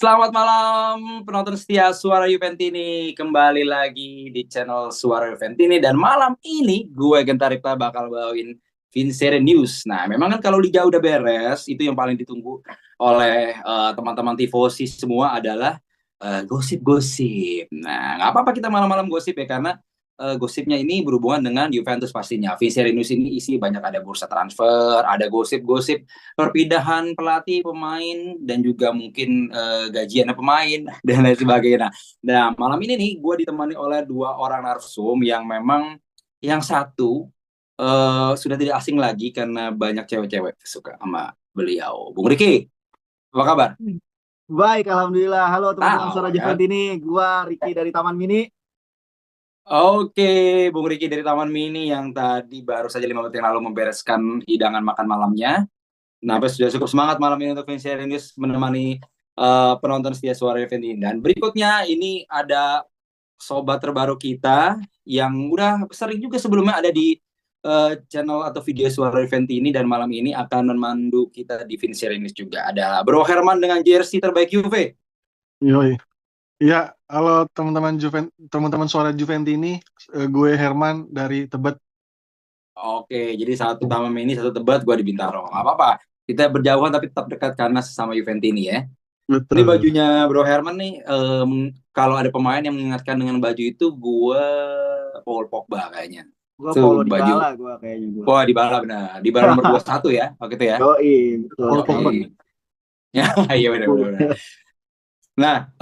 Selamat malam penonton setia Suara Juventini, kembali lagi di channel Suara Juventini dan malam ini gue Genta Ripta bakal bawain Vincere News. Nah, memang kan kalau liga udah beres, itu yang paling ditunggu oleh teman-teman tifosi semua adalah gosip-gosip. Nah, nggak apa-apa kita malam-malam gosip ya karena gosipnya ini berhubungan dengan Juventus pastinya. Vincere News ini isi banyak ada bursa transfer, ada gosip-gosip perpindahan pelatih, pemain, dan juga mungkin gajian pemain dan lain sebagainya. Nah, malam ini nih gue ditemani oleh dua orang narsum yang memang yang satu sudah tidak asing lagi karena banyak cewek-cewek suka sama beliau. Bung Riki, apa kabar? Baik, alhamdulillah. Halo teman-teman Tahu Suara kan? Juventini, gua Ricky dari Taman Mini. Oke, Bung Riki dari Taman Mini yang tadi baru saja 5 menit yang lalu membereskan hidangan makan malamnya. Nah, sudah cukup semangat malam ini untuk Vincere News menemani penonton setia Suara Juventini. Dan berikutnya ini ada sobat terbaru kita yang udah sering juga sebelumnya ada di channel atau video Suara Juventini dan malam ini akan memandu kita di Vincere News juga. Ada Bro Herman dengan jersey terbaik Juve. Yoi. Ya, halo teman-teman suara Juventini, gue Herman dari Tebet. Oke, jadi satu Taman Mini, satu Tebet, gue di Bintaro. Nggak apa-apa. Kita berjauhan tapi tetap dekat karena sesama Juventini ya. Ini Betul. bajunya Bro Herman nih, kalau ada pemain yang mengingatkan dengan baju itu, gue Paul Pogba kayaknya. Gua Paulo Itu baju, Dybala, gua kayaknya gua. wah Dybala benar. Dybala nomor 21 ya, waktu itu ya. Yoi, betul. Paul Pogba. Yoi. Ya, iya benar-benar. Nah,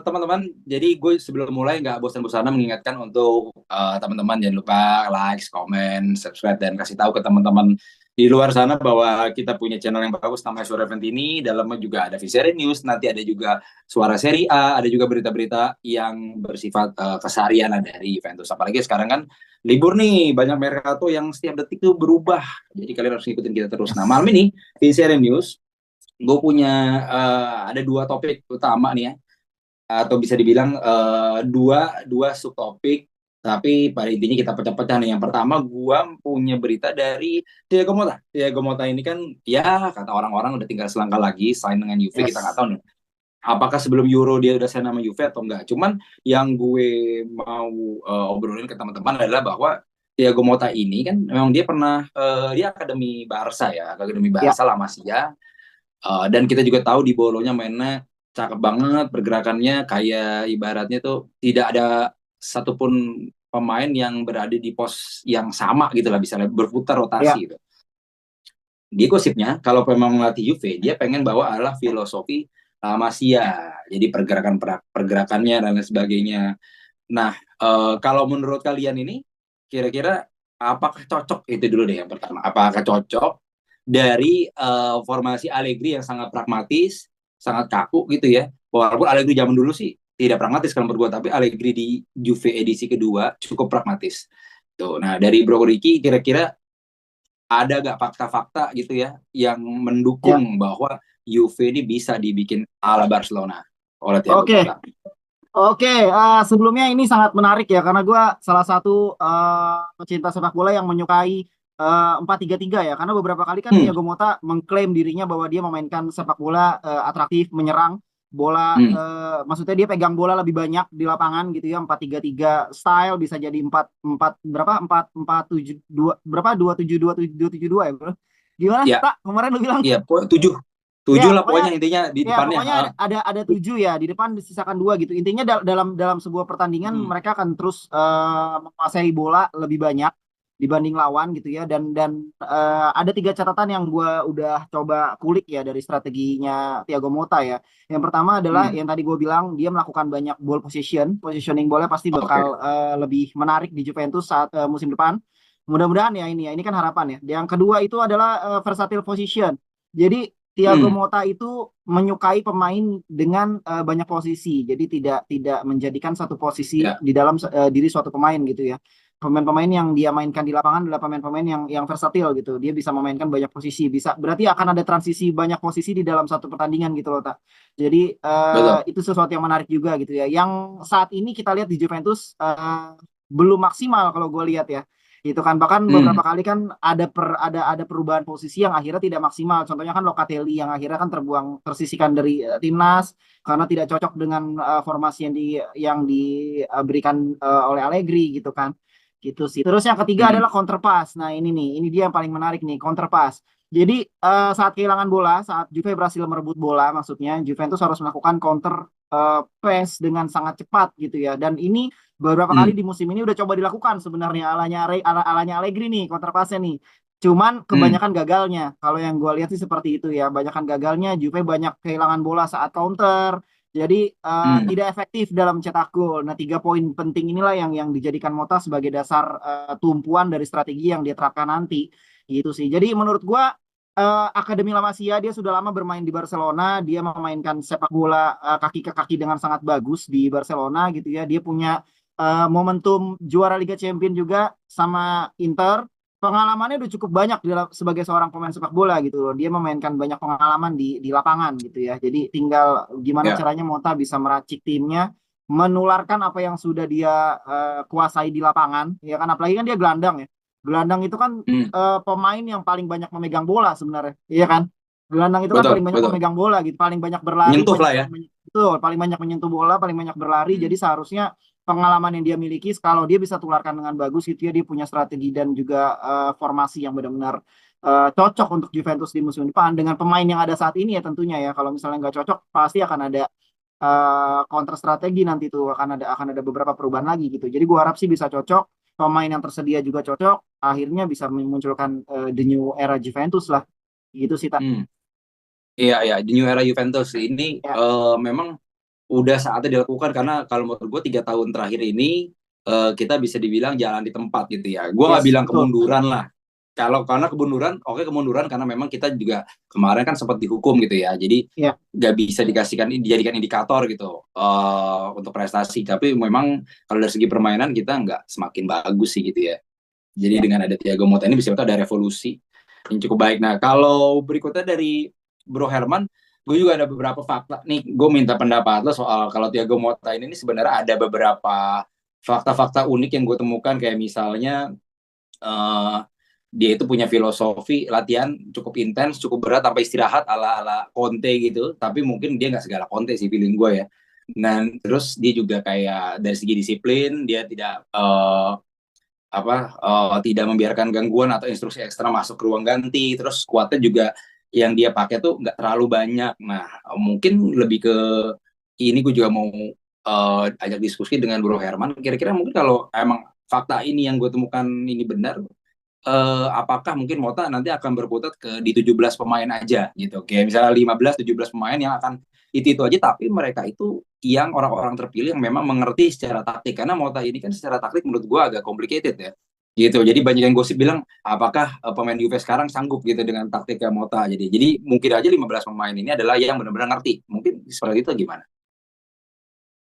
teman-teman, jadi gue sebelum mulai nggak bosan-bosanan mengingatkan untuk teman-teman jangan lupa like, comment, subscribe, dan kasih tahu ke teman-teman di luar sana bahwa kita punya channel yang bagus namanya Suara Juventini. Dalamnya juga ada Vincere News, nanti ada juga Suara Serie A, ada juga berita-berita yang bersifat keseharian dari Juventus. Apalagi sekarang kan libur nih, banyak mercato yang setiap detik tuh berubah. Jadi kalian harus ngikutin kita terus. Nah, malam ini Vincere News gue punya ada dua topik utama nih ya, atau bisa dibilang dua dua subtopik, tapi pada intinya kita pecah-pecah nih. Yang pertama gue punya berita dari Thiago Motta. Thiago Motta ini kan ya kata orang-orang udah tinggal selangkah lagi sign dengan Juve, kita nggak Yes. tahu nih apakah sebelum Euro dia udah sign sama Juve atau enggak. Cuman yang gue mau obrolin ke teman-teman adalah bahwa Thiago Motta ini kan memang dia pernah dia akademi Barca ya, akademi Ya, Barca La Masia. Dan kita juga tahu di Bolonya mainnya cakep banget, pergerakannya kayak ibaratnya tuh tidak ada satupun pemain yang berada di pos yang sama gitu lah, bisa berputar ya. rotasi gitu. Dia gosipnya kalau memang melatih Juve, dia pengen bawa adalah filosofi Masia, jadi pergerakannya dan lain sebagainya. Nah, kalau menurut kalian ini kira-kira apakah cocok, itu dulu deh yang pertama. Apakah cocok dari formasi Allegri yang sangat pragmatis, sangat kaku gitu ya. Walaupun Allegri zaman dulu sih tidak pragmatis kalau menurut gue, tapi Allegri di Juve edisi kedua cukup pragmatis. Tuh, nah dari Bro Ricky kira-kira ada gak fakta-fakta gitu ya yang Ya. mendukung bahwa Juve ini bisa dibikin ala Barcelona oleh Thiago Oke. Motta? Oke, sebelumnya ini sangat menarik ya karena gua salah satu pecinta sepak bola yang menyukai 4-3-3 ya. Karena beberapa kali kan Hmm, Thiago Motta mengklaim dirinya bahwa dia memainkan sepak bola atraktif, menyerang bola, hmm. maksudnya dia pegang bola lebih banyak di lapangan gitu ya. 4-3-3 style bisa jadi 4 4 berapa? 4-4-7-2 berapa? 2-7-2-7-2 ya, Bro. Gimana? Ya, Tak, kemarin lu bilang. ya, tujuh, Ya, tujuh lah pokoknya pokoknya intinya di ya depannya. pokoknya ada 7 ya di depan disisakan 2 gitu. Intinya dalam dalam sebuah pertandingan Hmm. mereka akan terus menguasai bola lebih banyak dibanding lawan gitu ya dan ada 3 catatan yang gue udah coba kulik ya dari strateginya Thiago Motta ya. Yang pertama adalah Hmm. yang tadi gue bilang dia melakukan banyak ball positioning bola pasti Oke. bakal lebih menarik di Juventus saat musim depan. Mudah-mudahan ya ini kan harapan ya. Yang kedua itu adalah versatile position. Jadi Thiago Hmm. Motta itu menyukai pemain dengan banyak posisi. Jadi tidak menjadikan satu posisi Ya. di dalam diri suatu pemain gitu ya. Pemain-pemain yang dia mainkan di lapangan adalah pemain-pemain yang versatil gitu. Dia bisa memainkan banyak posisi. Bisa berarti akan ada transisi banyak posisi di dalam satu pertandingan gitu loh, Tak. Jadi Betul. itu sesuatu yang menarik juga gitu ya. Yang saat ini kita lihat di Juventus belum maksimal kalau gue lihat ya. Itu kan bahkan Hmm. beberapa kali kan ada perubahan posisi yang akhirnya tidak maksimal. Contohnya kan Locatelli yang akhirnya kan tersisihkan dari timnas karena tidak cocok dengan formasi yang diberikan oleh Allegri gitu kan. Gitu sih. Terus yang ketiga Hmm. adalah counterpass. Nah, ini nih, ini dia yang paling menarik nih, counterpass. Jadi saat kehilangan bola, saat Juve berhasil merebut bola, maksudnya Juventus harus melakukan counter pass dengan sangat cepat gitu ya. Dan ini beberapa kali Hmm. di musim ini udah coba dilakukan sebenarnya alanya Allegri nih, counter pass-nya nih. Cuman Hmm. kebanyakan gagalnya. Kalau yang gue lihat sih seperti itu ya. Banyakan gagalnya, Juve banyak kehilangan bola saat counter. Jadi Hmm. tidak efektif dalam cetak gol. Nah, 3 poin penting inilah yang dijadikan Mota sebagai dasar tumpuan dari strategi yang dia terapkan nanti. Gitu sih. Jadi menurut gua Akademi La Masia dia sudah lama bermain di Barcelona, dia memainkan sepak bola kaki ke kaki dengan sangat bagus di Barcelona gitu ya. Dia punya momentum juara Liga Champions juga sama Inter. Pengalamannya udah cukup banyak sebagai seorang pemain sepak bola gitu loh. Dia memainkan banyak pengalaman di lapangan gitu ya. Jadi tinggal gimana Ya. caranya Mota bisa meracik timnya, menularkan apa yang sudah dia kuasai di lapangan. Ya kan apalagi kan dia gelandang ya. Gelandang itu kan Hmm. pemain yang paling banyak memegang bola sebenarnya, iya kan? Gelandang itu kan Betul, paling banyak betul. memegang bola gitu, paling banyak berlari, Nyentuh lah ya. betul, paling banyak menyentuh bola, paling banyak berlari. Hmm. Jadi seharusnya pengalaman yang dia miliki, kalau dia bisa tularkan dengan bagus gitu ya, dia punya strategi dan juga formasi yang benar-benar cocok untuk Juventus di musim depan dengan pemain yang ada saat ini ya tentunya ya. Kalau misalnya nggak cocok, pasti akan ada counter strategi nanti tuh akan ada beberapa perubahan lagi gitu. Jadi gua harap sih bisa cocok, pemain yang tersedia juga cocok, akhirnya bisa memunculkan the new era Juventus lah. Gitu sih tak. Hmm. Iya, iya, di new era Juventus ini Ya, memang udah saatnya dilakukan karena kalau menurut gue 3 tahun terakhir ini kita bisa dibilang jalan di tempat gitu ya. Gue nggak yes, bilang betul. kemunduran lah. Kalau karena kemunduran, oke kemunduran karena memang kita juga kemarin kan sempat dihukum gitu ya. Jadi Ya, nggak bisa dijadikan indikator gitu untuk prestasi. Tapi memang kalau dari segi permainan kita nggak semakin bagus sih gitu ya. Jadi ya. dengan ada Thiago Motta ini bisa ada revolusi yang cukup baik. Nah, kalau berikutnya dari Bro Herman, gue juga ada beberapa fakta nih. Gue minta pendapat lo soal kalau Thiago Motta ini sebenarnya ada beberapa fakta-fakta unik yang gue temukan kayak misalnya uh, dia itu punya filosofi latihan cukup intens, cukup berat tanpa istirahat ala-ala Conte gitu. Tapi mungkin dia nggak segala Conte sih feeling gue ya. Dan terus dia juga kayak dari segi disiplin dia tidak membiarkan gangguan atau instruksi ekstra masuk ke ruang ganti. Terus kuatnya juga yang dia pakai tuh nggak terlalu banyak. Nah, mungkin lebih ke ini gue juga mau ajak diskusi dengan Bro Herman. Kira-kira mungkin kalau emang fakta ini yang gue temukan ini benar, apakah mungkin Mota nanti akan berkutat di 17 pemain aja gitu. Kayak misalnya 15-17 pemain yang akan itu aja, tapi mereka itu yang orang-orang terpilih yang memang mengerti secara taktik. Karena Mota ini kan secara taktik menurut gue agak complicated ya. Gitu. Jadi banyak yang gosip bilang apakah pemain Juve sekarang sanggup gitu dengan taktiknya Mota. Jadi mungkin aja 15 pemain ini adalah yang benar-benar ngerti. Mungkin seperti itu gimana?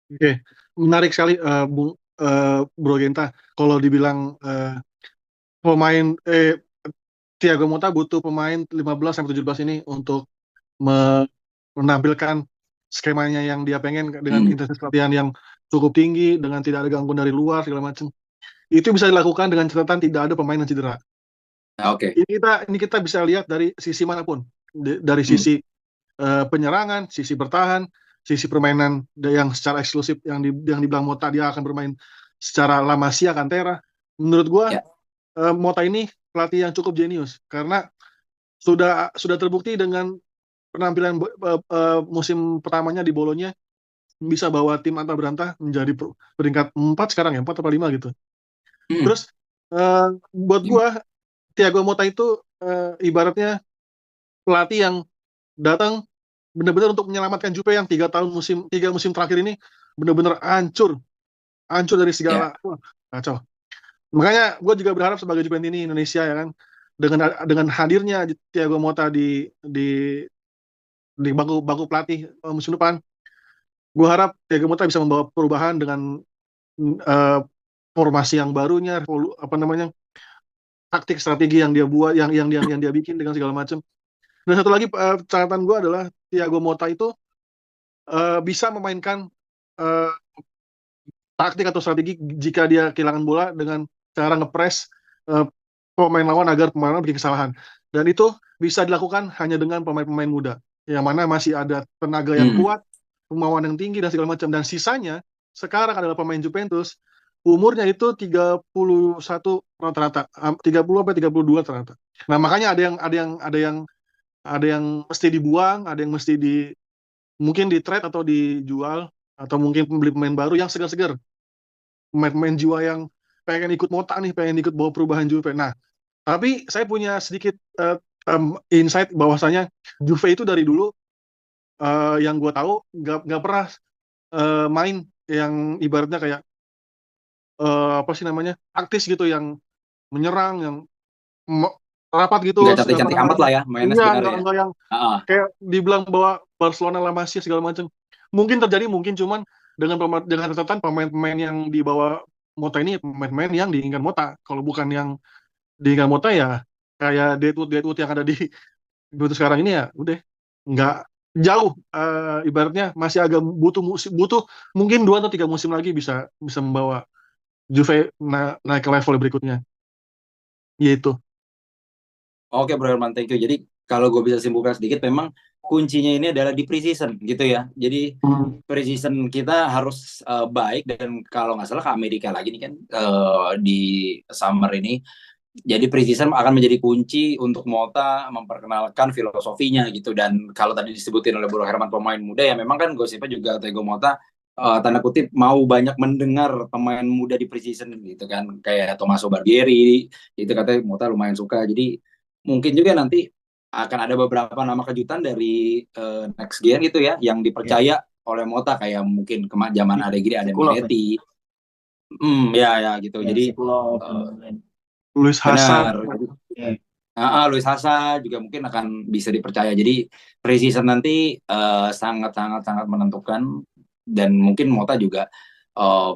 Oke, menarik sekali Bro Genta. Kalau dibilang pemain Thiago Motta butuh pemain 15 sampai 17 ini untuk menampilkan skemanya yang dia pengen dengan Hmm. intensitas latihan yang cukup tinggi, dengan tidak ada gangguan dari luar segala macam. Itu bisa dilakukan dengan catatan tidak ada pemain yang cedera. Nah, oke. Ini kita bisa lihat dari sisi manapun, dari Hmm. sisi penyerangan, sisi bertahan, sisi permainan yang secara eksklusif yang dibilang Mota dia akan bermain secara La Masia Cantera. Menurut gua Ya. Mota ini pelatih yang cukup jenius karena sudah terbukti dengan penampilan musim pertamanya di Bolonya bisa bawa tim Anta Berantah menjadi peringkat 4 sekarang ya, 4 atau 5 gitu. Hmm. Terus buat gua Thiago Motta itu ibaratnya pelatih yang datang benar-benar untuk menyelamatkan Juve yang 3 musim terakhir ini benar-benar hancur dari Ya. segala kacau. Makanya gue juga berharap sebagai Juventini Indonesia ya kan dengan hadirnya Thiago Motta di bangku pelatih musim depan, gue harap Thiago Motta bisa membawa perubahan dengan uh, formasi yang barunya, apa namanya, taktik strategi yang dia buat, yang dia bikin dengan segala macam. Dan satu lagi catatan gue adalah Thiago Motta itu bisa memainkan uh, taktik atau strategi jika dia kehilangan bola dengan cara ngepres eh, pemain lawan agar pemain lawan bikin kesalahan. Dan itu bisa dilakukan hanya dengan pemain-pemain muda, yang mana masih ada tenaga yang Hmm. kuat, kemauan yang tinggi dan segala macam. Dan sisanya sekarang adalah pemain Juventus, umurnya itu 31 rata-rata, 30 sampai 32 rata-rata. Nah, makanya ada yang mesti dibuang, ada yang mesti mungkin di trade atau dijual, atau mungkin beli pemain baru yang segar-segar, pemain-pemain jiwa yang pengen ikut Mota nih, pengen ikut bawa perubahan Juve. Nah, tapi saya punya sedikit insight bahwasanya Juve itu dari dulu, yang gue tahu nggak pernah main yang ibaratnya kayak apa sih namanya, taktis gitu, yang menyerang, yang me- rapat gitu Nggak segala cantik-cantik amat macam. lah ya mainnya Iya, sebenarnya. nggak yang Heeh. kayak dibilang bahwa Barcelona La Masia segala macam. Mungkin terjadi, mungkin, cuman dengan catatan pemain-pemain yang dibawa Mota ini pemain-pemain yang diinginkan Mota. Kalau bukan yang diinginkan Mota, ya kayak Deadwood yang ada di Juventus sekarang ini, ya udah nggak jauh, ibaratnya masih agak butuh mungkin 2 atau 3 musim lagi bisa bisa membawa Juve naik ke level berikutnya, yaitu. Oke Bro Herman, thank you. Jadi kalau gue bisa simpulkan sedikit, memang kuncinya ini adalah di preseason gitu ya. Jadi preseason kita harus baik, dan kalau nggak salah ke Amerika lagi nih kan di summer ini. Jadi preseason akan menjadi kunci untuk Mota memperkenalkan filosofinya gitu. Dan kalau tadi disebutin oleh Bro Herman pemain muda, ya memang kan gosipnya juga Thiago Mota tanda kutip mau banyak mendengar pemain muda di preseason gitu kan, kayak Tommaso Barbieri itu katanya Mota lumayan suka. Jadi mungkin juga nanti akan ada beberapa nama kejutan dari next gen gitu ya, yang dipercaya oleh Mota, kayak mungkin zaman Allegri ada Sikulov ya. Minetti, ya gitu. Ya, Jadi Sikulov. Luis Hasan. benar. Luis Hasa juga mungkin akan bisa dipercaya. Jadi preseason nanti sangat sangat sangat menentukan, dan mungkin Mota juga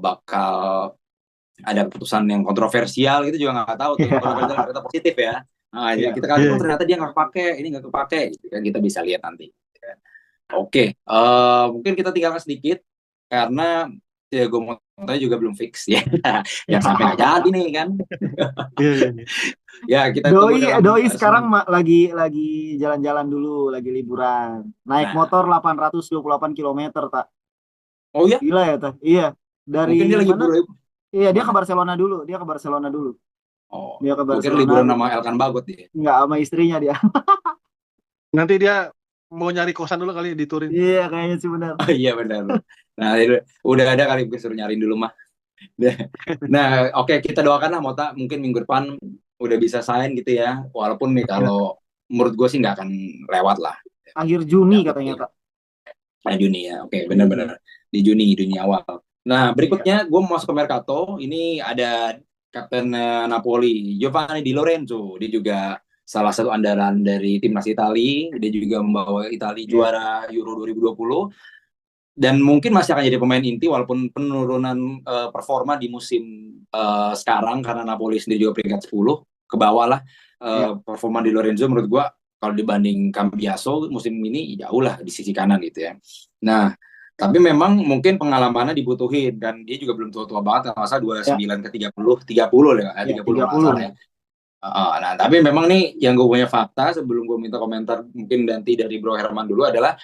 bakal ada keputusan yang kontroversial gitu, juga nggak tahu tuh. Kontroversial ternyata positif ya. Jadi kita kali itu ternyata dia nggak kepake, ini nggak kepake, gitu kan, kita bisa lihat nanti. Oke, mungkin kita tinggalkan sedikit karena Thiago Motta juga belum fix ya. Yang sampai nggak jadi nih kan. Ya kita tunggu Doi sekarang lagi jalan-jalan dulu, lagi liburan. Naik motor 828 km, tak. Oh ya? Gila ya, tak. Iya. Dari mungkin dia lagi mana? buru. Iya, dia ke Barcelona dulu. Oh, Dia ke gue kira Barcelona. liburan sama Elkan Bagot dia. Enggak, sama istrinya dia. Nanti dia mau nyari kosan dulu kali di Turin. Iya, kayaknya sih benar. Oh iya benar. Nah, udah ada kali, gue suruh nyariin dulu mah. Nah, oke, kita doakan lah Mota mungkin minggu depan udah bisa sign gitu ya. Walaupun nih kalau menurut gue sih nggak akan lewat lah. Akhir Juni katanya, Kak. Juni ya, oke, benar-benar di Juni awal. Nah, berikutnya gue mau masuk ke Mercato. Ini ada kapten Napoli, Giovanni Di Lorenzo. Dia juga salah satu andalan dari timnas Italia. Dia juga membawa Italia juara Euro 2020. Dan mungkin masih akan jadi pemain inti walaupun penurunan performa di musim sekarang, karena Napoli sendiri juga peringkat 10 ke bawah lah. Performa Di Lorenzo menurut gue kalau dibanding Cambiaso musim ini jauh lah di sisi kanan gitu ya. Nah, tapi memang mungkin pengalamannya dibutuhin, dan dia juga belum tua-tua banget, masa 29 ke 30 ya, 30 masalah ya. Nah, tapi memang nih yang gue punya fakta sebelum gue minta komentar mungkin nanti dari Bro Herman dulu adalah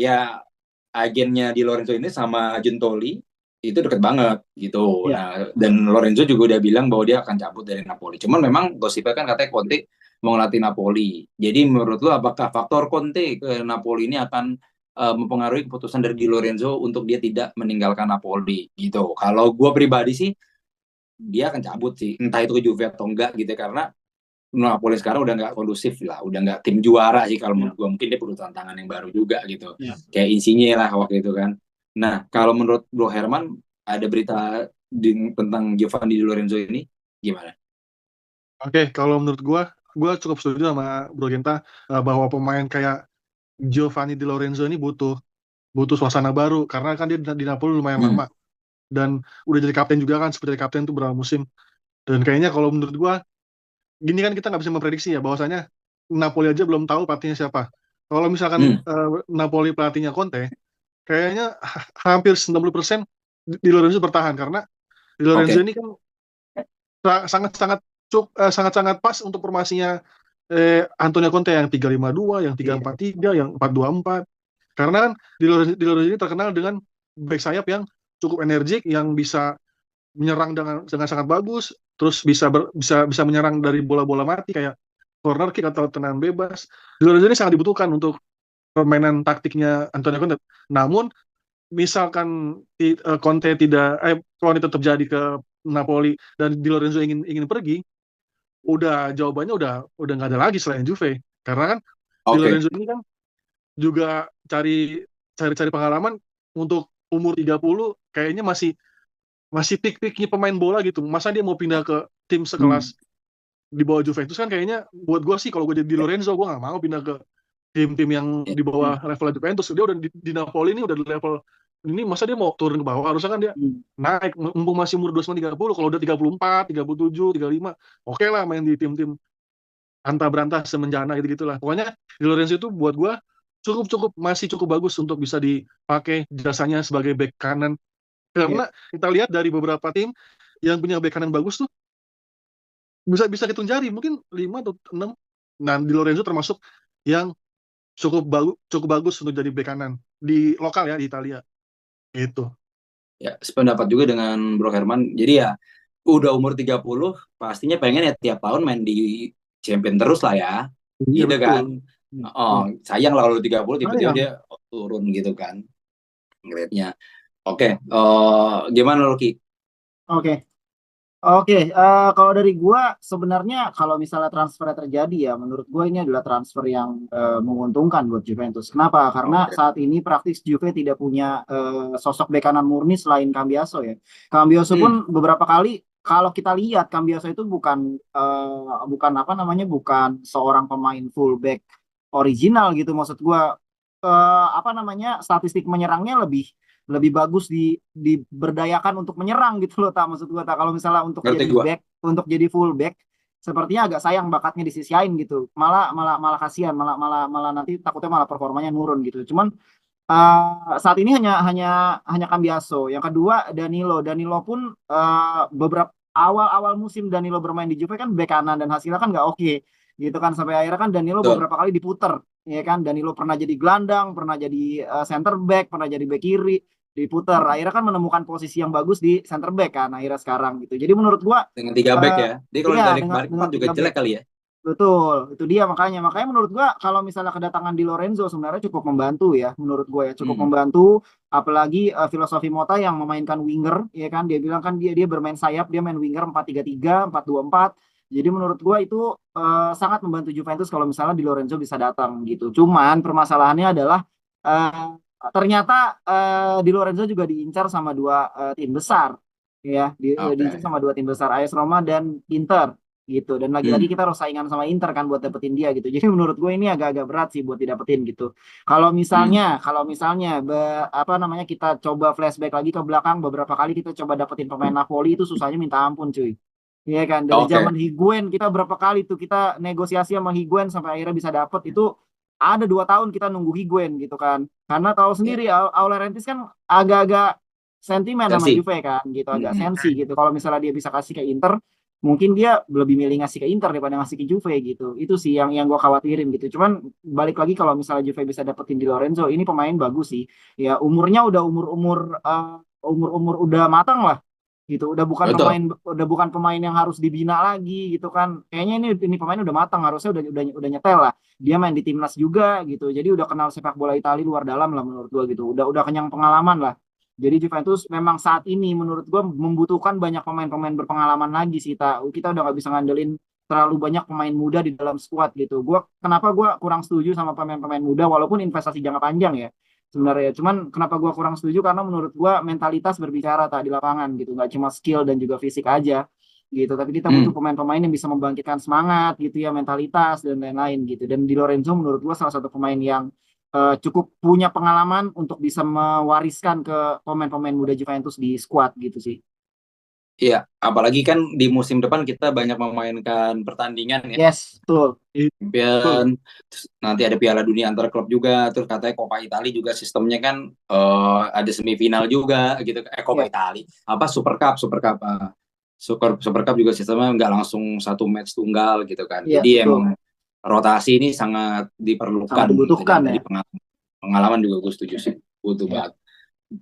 ya agennya Di Lorenzo ini sama Gentoli itu deket banget gitu. Nah, dan Lorenzo juga udah bilang bahwa dia akan cabut dari Napoli. Cuman memang gosipnya kan katanya Conte mau ngelatih Napoli. Jadi menurut lu apakah faktor Conte ke Napoli ini akan mempengaruhi keputusan dari Di Lorenzo untuk dia tidak meninggalkan Napoli gitu? Kalau gue pribadi sih dia akan cabut sih, entah itu ke Juve atau enggak gitu, karena Napoli sekarang udah nggak kondusif lah, udah nggak tim juara sih kalau menurut gue. Mungkin dia perlu tantangan yang baru juga gitu, kayak Insigne lah waktu itu kan. Nah, kalau menurut Bro Herman ada berita tentang Giovanni Di Lorenzo ini gimana? Oke, kalau menurut gue cukup setuju sama Bro Genta, bahwa pemain kayak Giovanni Di Lorenzo ini butuh suasana baru, karena kan dia di Napoli lumayan lama, dan udah jadi kapten juga kan, seperti kapten tuh berapa musim. Dan kayaknya kalau menurut gue, gini kan kita nggak bisa memprediksi ya, bahwasanya Napoli aja belum tahu pelatihnya siapa. Kalau misalkan Napoli pelatihnya Conte, kayaknya hampir 90% Di Lorenzo bertahan, karena Di Lorenzo ini kan sangat-sangat sangat-sangat pas untuk formasinya Antonio Conte yang 3-5-2, yang 3-4-3, yang 4-2-4. Karena kan Di Lorenzo ini terkenal dengan back sayap yang cukup energik, yang bisa menyerang dengan sangat bagus, terus bisa menyerang dari bola-bola mati kayak corner kick atau tendangan bebas. Di Lorenzo ini sangat dibutuhkan untuk permainan taktiknya Antonio Conte. Namun misalkan Conte tetap jadi ke Napoli dan Di Lorenzo ingin pergi, jawabannya udah nggak ada lagi selain Juve. Karena kan Di Lorenzo ini kan juga cari pengalaman untuk umur 30, kayaknya masih pik-piknya pemain bola gitu. Masa dia mau pindah ke tim sekelas di bawah Juventus? Kan kayaknya buat gue sih, kalau gue jadi Di Lorenzo, gue nggak mau pindah ke tim-tim yang di bawah level Juventus. Dia udah di Napoli ini udah di level ini, masa dia mau turun ke bawah? Harusnya kan dia naik, mumpung masih umur 29-30. Kalau udah 34, 37, 35, oke lah main di tim-tim antah berantah semenjana gitu-gitulah. Pokoknya Di Lorenzo itu buat gue masih cukup bagus untuk bisa dipakai jasanya sebagai back kanan. Karena kita lihat dari beberapa tim yang punya back kanan bagus tuh bisa hitung jari, mungkin 5 atau 6. Nah, Di Lorenzo termasuk yang cukup bagus untuk jadi bek kanan di lokal ya, di Italia gitu. Ya, sependapat juga dengan Bro Herman. Jadi ya udah umur 30, pastinya pengen ya tiap tahun main di champion terus lah ya. Iya, Gitu betul. kan. Sayang lah kalau 30 tiba-tiba Sayang. dia turun gitu kan. Grade-nya. Oke, gimana Loki? Oke. Kalau dari gua sebenarnya kalau misalnya transfer terjadi ya, menurut gua ini adalah transfer yang menguntungkan buat Juventus. Kenapa? Karena saat ini praktis Juve tidak punya sosok bek kanan murni selain Cambiaso ya. Cambiaso pun beberapa kali kalau kita lihat Cambiaso itu bukan bukan seorang pemain fullback original gitu. Maksud gua statistik menyerangnya lebih bagus diberdayakan untuk menyerang gitu loh, tak maksud gue tak, kalau misalnya untuk Ngerti jadi gua. back, untuk jadi full back sepertinya agak sayang bakatnya disisiain gitu, malah kasihan, malah nanti takutnya malah performanya nurun gitu. Cuman saat ini hanya Cambiaso. Yang kedua Danilo pun beberapa awal musim Danilo bermain di Juve kan bek kanan dan hasilnya kan nggak oke gitu kan, sampai akhirnya kan Danilo beberapa kali diputer ya kan. Danilo pernah jadi gelandang, pernah jadi center back, pernah jadi back kiri, diputer, akhirnya kan menemukan posisi yang bagus di center back kan akhirnya sekarang gitu. Jadi menurut gua dengan 3 back ya. Jadi kalau balik dengan juga jelek kali ya. Betul, itu dia makanya menurut gua kalau misalnya kedatangan Di Lorenzo sebenarnya cukup membantu ya, menurut gua ya cukup membantu, apalagi filosofi Motta yang memainkan winger ya kan, dia bilang kan dia bermain sayap, dia main winger 4-3-3, 4-2-4. Jadi menurut gua itu sangat membantu Juventus kalau misalnya Di Lorenzo bisa datang gitu. Cuman permasalahannya adalah ternyata Di Lorenzo juga diincar sama dua tim besar ya, diincar sama dua tim besar, AS Roma dan Inter gitu. Dan lagi-lagi kita harus saingan sama Inter kan buat dapetin dia gitu. Jadi menurut gue ini agak-agak berat sih buat didapetin gitu. Kalau misalnya kita coba flashback lagi ke belakang, beberapa kali kita coba dapetin pemain Napoli itu susahnya minta ampun cuy. Iya kan, dari zaman Higuain kita berapa kali tuh kita negosiasi sama Higuain sampai akhirnya bisa dapet. Itu ada 2 tahun kita nunggu Higuain gitu kan, karena tahu sendiri Aularentis kan agak-agak sentimen sama Juve kan gitu, agak sensi gitu. Kalau misalnya dia bisa kasih ke Inter, mungkin dia lebih milih ngasih ke Inter daripada ngasih ke Juve gitu. Itu sih yang gue khawatirin gitu. Cuman balik lagi, kalau misalnya Juve bisa dapetin Di Lorenzo, ini pemain bagus sih. Ya umurnya udah umur udah matang lah gitu. Udah bukan pemain yang harus dibina lagi gitu kan. Kayaknya ini pemain udah matang, harusnya udah nyetel lah. Dia main di timnas juga gitu. Jadi udah kenal sepak bola Italia luar dalam lah menurut gue gitu. Udah kenyang pengalaman lah. Jadi Juventus memang saat ini menurut gue membutuhkan banyak pemain-pemain berpengalaman lagi sih. Kita udah nggak bisa ngandelin terlalu banyak pemain muda di dalam skuad gitu. Kenapa gue kurang setuju sama pemain-pemain muda walaupun investasi jangka panjang ya sebenarnya. Cuman kenapa gue kurang setuju, karena menurut gue mentalitas berbicara di lapangan gitu. Nggak cuma skill dan juga fisik aja gitu. Tapi kita butuh pemain-pemain yang bisa membangkitkan semangat gitu ya, mentalitas dan lain-lain gitu. Dan Di Lorenzo menurut gue salah satu pemain yang cukup punya pengalaman untuk bisa mewariskan ke pemain-pemain muda Juventus di skuad gitu sih. Iya, apalagi kan di musim depan kita banyak memainkan pertandingan ya. Yes, betul. Nanti ada Piala Dunia antar klub juga, terus katanya Coppa Italia juga sistemnya kan ada semifinal juga gitu. Coppa Italia, Super Cup. Super Cup juga sistemnya nggak langsung satu match tunggal gitu kan. Iya, Jadi betul. emang rotasi ini sangat Sangat diperlukan gitu. dibutuhkan Dan ya. tadi pengalaman juga gue setuju sih, butuh Iya. banget.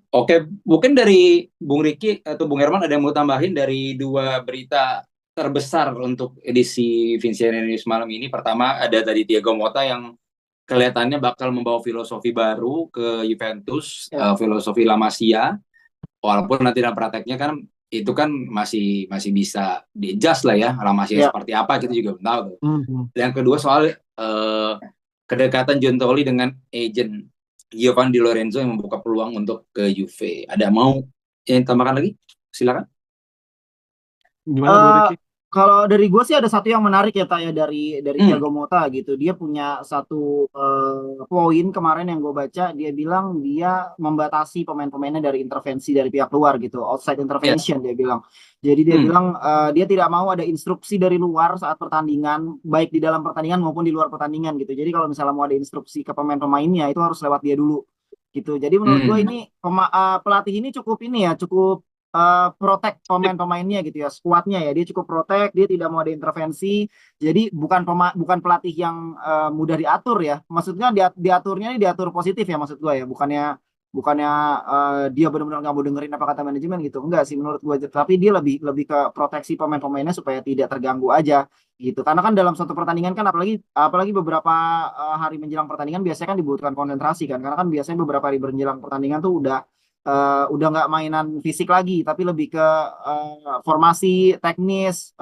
Oke, mungkin dari Bung Riki atau Bung Herman ada yang mau tambahin dari dua berita terbesar untuk edisi Vincent News malam ini. Pertama ada tadi Thiago Motta yang kelihatannya bakal membawa filosofi baru ke Juventus, Ya. filosofi La Masia. Walaupun nanti dalam prakteknya kan itu kan masih bisa di-adjust lah ya, La Masia Ya. seperti apa kita juga belum tahu tuh. Mhm. Yang kedua soal kedekatan Giuntoli dengan agent Giovanni Di Lorenzo yang membuka peluang untuk ke Juve. Ada mau yang tambahkan lagi? Silakan. Gimana Bro Ricky? Kalau dari gue sih ada satu yang menarik ya Tak ya dari Hmm. Thiago Motta gitu. Dia punya satu poin kemarin yang gue baca, dia bilang dia membatasi pemain-pemainnya dari intervensi dari pihak luar gitu, outside intervention dia bilang. Jadi dia bilang dia tidak mau ada instruksi dari luar saat pertandingan, baik di dalam pertandingan maupun di luar pertandingan gitu. Jadi kalau misalnya mau ada instruksi ke pemain-pemainnya itu harus lewat dia dulu gitu. Jadi menurut gue ini pelatih ini cukup protect pemain-pemainnya gitu ya, skuadnya ya, dia cukup protect, dia tidak mau ada intervensi. Jadi bukan pelatih yang mudah diatur ya, maksudnya diaturnya ini diatur positif ya, maksud gue ya, bukannya dia benar-benar nggak mau dengerin apa kata manajemen gitu, enggak sih menurut gue, tapi dia lebih ke proteksi pemain-pemainnya supaya tidak terganggu aja gitu. Karena kan dalam suatu pertandingan kan apalagi beberapa hari menjelang pertandingan biasanya kan dibutuhkan konsentrasi kan, karena kan biasanya beberapa hari menjelang pertandingan tuh udah nggak mainan fisik lagi, tapi lebih ke formasi teknis,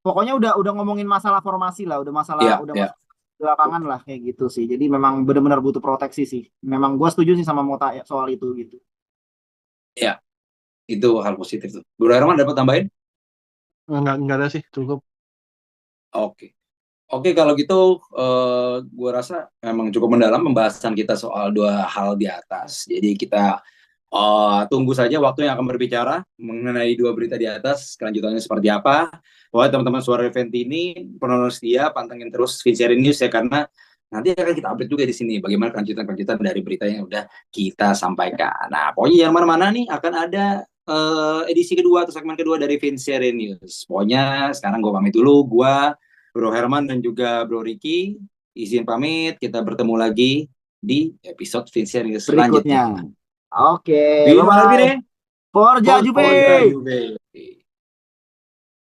pokoknya udah ngomongin masalah formasi lah, udah masalah di lapangan lah kayak gitu sih. Jadi memang benar-benar butuh proteksi sih. Memang gue setuju sih sama Mota soal itu gitu. Ya, itu hal positif tuh. Bro Herman dapat tambahin? Nggak ada sih, cukup. Oke, kalau gitu gue rasa memang cukup mendalam pembahasan kita soal dua hal di atas. Jadi kita tunggu saja waktu yang akan berbicara mengenai dua berita di atas, kelanjutannya seperti apa. Wah, teman-teman Suara Reventi ini penonton setia, pantengin terus Vincere News ya, karena nanti akan kita update juga di sini bagaimana kelanjutan dari berita yang udah kita sampaikan. Nah, pokoknya yang mana-mana nih akan ada edisi kedua atau segmen kedua dari Vincere News. Pokoknya sekarang gue pamit dulu, Bro Herman dan juga Bro Ricky izin pamit, kita bertemu lagi di episode Vincere News berikutnya. selanjutnya. Oke, Viva bye-bye. Alpine. Forza Juve.